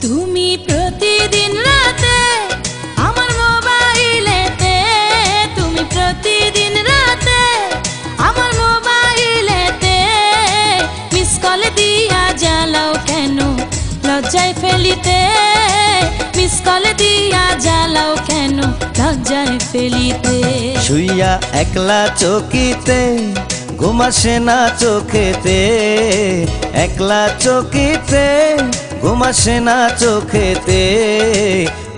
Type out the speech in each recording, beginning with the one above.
তুমি প্রতিদিন রাতে আমার মোবাইলেতে, তুমি প্রতিদিন রাতে আমার মোবাইলেতে মিস কল দিয়া জ্বালাও কেন লজ্জায় ফেলিতে, মিস কল দিয়া জ্বালাও কেন লজ্জায় ফেলিতে। শুইয়া একলা চকিতে ঘুম আসে না চোখেতে, একলা চকিতে ঘুম আসে না চোখেতে,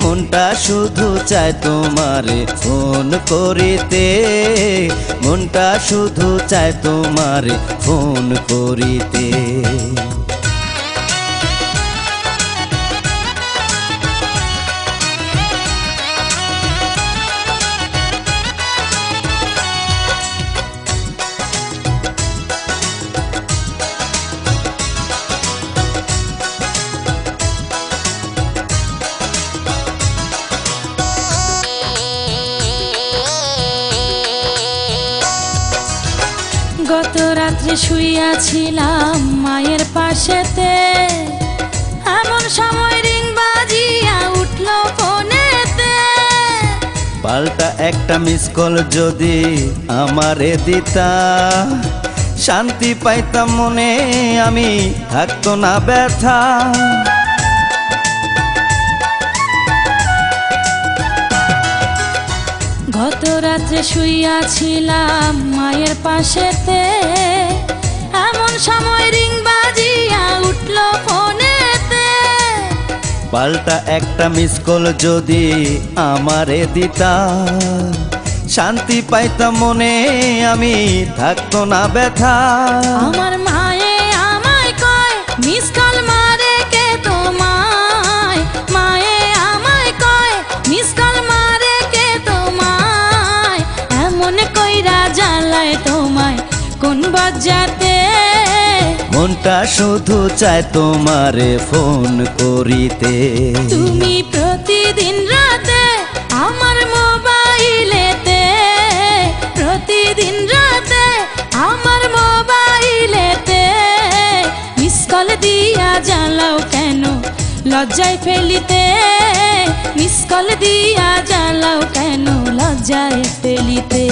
মনটা শুধু চায় তোমারে ফোন করিতে, মনটা শুধু চায় তোমারে ফোন করিতে। গত রাত্রে শুইয়াছিলাম মায়ের পাশেতে, এমন সময় রিং বাজিয়া উঠলো ফোনেতে। পাল্টা একটা মিস কল যদি আমারে দিতা, শান্তি পাইতাম মনে, আমি থাকতো না ব্যথা। গত রাত্রে শুইয়াছিলাম মায়ের পাশেতে, এমন সময় রিং বাজিয়া উঠলো ফোনেতে। পাল্টা একটা মিস কল যদি আমারে দিতা, শান্তি পাইতাম মনে, আমি থাকতো না ব্যথা। আমার মায়ে আমায় কয় মিস কল মারে কে তোমায়, মায়ে আমায় কয় মিস কল মারে কে তোমায়, এমন কইরা জ্বালায় তোমায় কোন বজ্জাতে। মনটা শুধু চায় তোমারে ফোন করিতে, তুমি প্রতিদিন রাতে আমার মোবাইলেতে, প্রতিদিন রাতে আমার মোবাইলেতে মিস কল দিয়া জ্বালাও কেন লজ্জায় ফেলিতে, মিস কল দিয়া জ্বালাও কেন লজ্জায় ফেলিতে।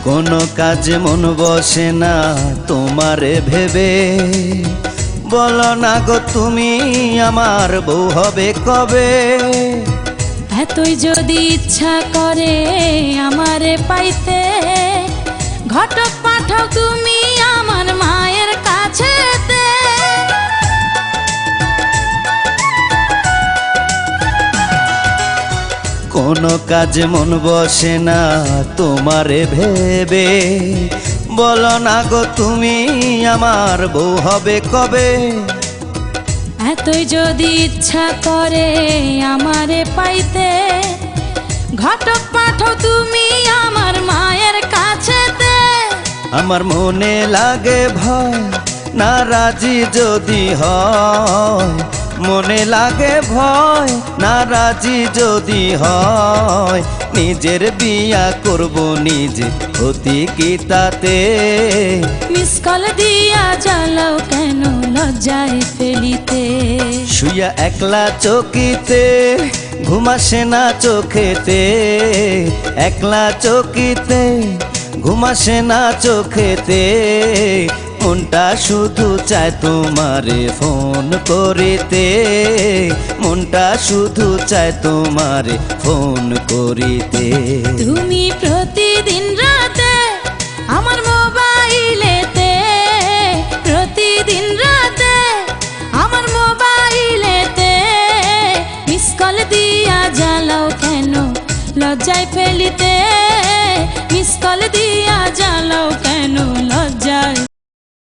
কোনো কাজে মন বসে না তোমারে ভেবে, বলো না গো তুমি আমার বউ হবে কবে। এতই যদি ইচ্ছা করে আমারে পাইতে, ঘটক পাঠাও তুমি আমার মায়ের কাছেতে। কোনো কাজে মন বসে না তোমারে ভেবে, বলো না গো তুমি আমার বউ হবে কবে। এতই যদি ইচ্ছা করে আমারে পাইতে, ঘটক পাঠাও তুমি আমার মায়ের কাছেতে। আমার মনে লাগে ভয় না রাজি যদি হয়, মনে লাগে ভয় না রাজি যদি হয়, নিজের বিয়া করব নিজে হতি কি তাতে। মিস কল দিয়া জ্বালাও কেন লজ্জায় ফেলিতে, শুইয়া একলা চকিতে ঘুম আসে না চোখেতে, একলা চকিতে ঘুম আসে না চোখেতে, মনটা শুধু চায় তোমারে ফোন করিতে, মনটা শুধু চায় তোমারে ফোন করিতে। তুমি প্রতিদিন রাতে আমার মোবাইলেতে, প্রতিদিন রাতে আমার মোবাইলেতে মিস কল দিয়া জ্বালাও কেন লজ্জায় ফেলিতে, মিস কল দিয়া জ্বালাও কেন লজ্জায়